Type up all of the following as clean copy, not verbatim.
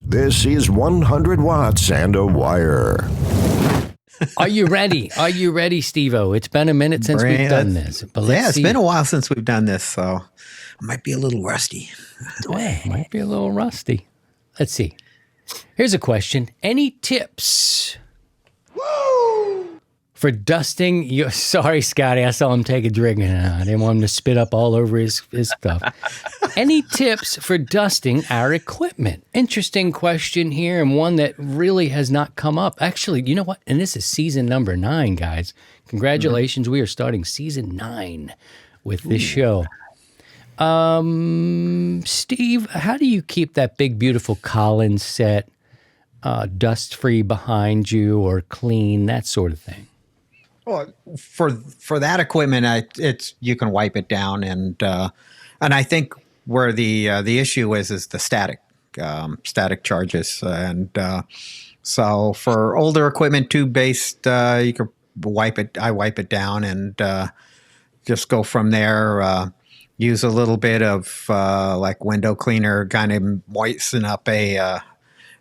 This is 100 watts and a wire. Are you ready? Are you ready, Steve-O? It's been a minute since we've done this. But let's see. It's been a while since we've done this, so I might be a little rusty. Might be a little rusty. Let's see. Here's a question. Any tips for dusting your... Sorry, Scotty, I saw him take a drink and I didn't want him to spit up all over his stuff. Any tips for dusting our equipment? Interesting question here, and one that really has not come up. Actually, you know what? And this is season number 9, guys. Congratulations. Mm-hmm. We are starting season 9 with this show. Steve, how do you keep that big, beautiful Collins set dust-free behind you or clean, that sort of thing? Well, for that equipment, you can wipe it down, and I think where the issue is the static charges, and so for older equipment, tube-based, you can wipe it. I wipe it down and just go from there. Use a little bit of like window cleaner, kind of moisten up a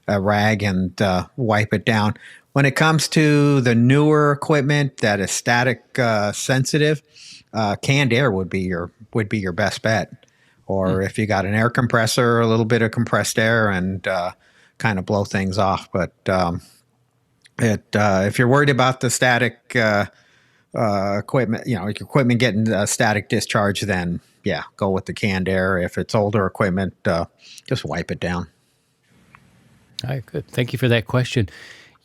rag and wipe it down. When it comes to the newer equipment that is static sensitive, canned air would be your best bet. Or if you got an air compressor, a little bit of compressed air, and kind of blow things off. But if you're worried about the static equipment, your equipment getting a static discharge, then go with the canned air. If it's older equipment, just wipe it down. All right, good. Thank you for that question.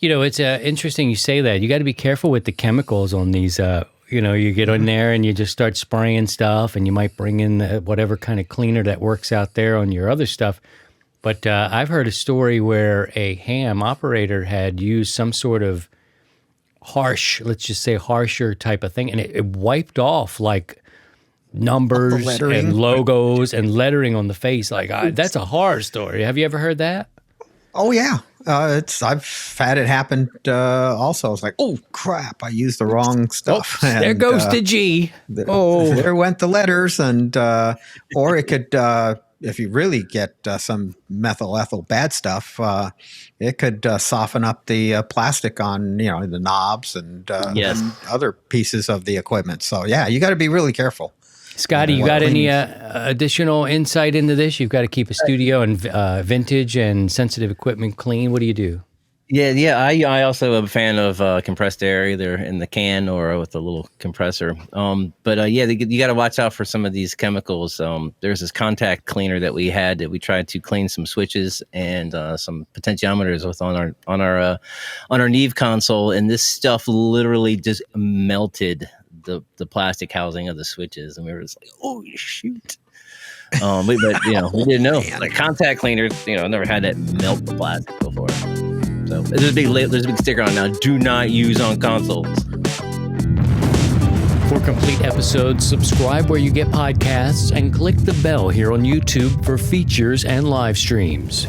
It's interesting you say that. You got to be careful with the chemicals on these. You get in there and you just start spraying stuff, and you might bring in whatever kind of cleaner that works out there on your other stuff. But I've heard a story where a ham operator had used some sort of harsher type of thing, and it wiped off like numbers and logos and lettering on the face. That's a horror story. Have you ever heard that? Oh yeah, I've had it happen. Also, it's like, oh crap, I used the wrong stuff. Oops, there goes the G. There went the letters, and or it could, if you really get some methyl ethyl bad stuff, it could soften up the plastic on the knobs and other pieces of the equipment. So you got to be really careful. Scotty, you got any additional insight into this? You've got to keep a studio and vintage and sensitive equipment clean. What do you do? Yeah. I also am a fan of compressed air, either in the can or with a little compressor. But you got to watch out for some of these chemicals. There's this contact cleaner that we had that we tried to clean some switches and some potentiometers with on our Neve console, and this stuff literally just melted the plastic housing of the switches, and we were just like, oh shoot. But we didn't know. Like contact cleaners, I never had that melt the plastic before. So there's a big sticker on it now. Do not use on consoles. For complete episodes, subscribe where you get podcasts and click the bell here on YouTube for features and live streams.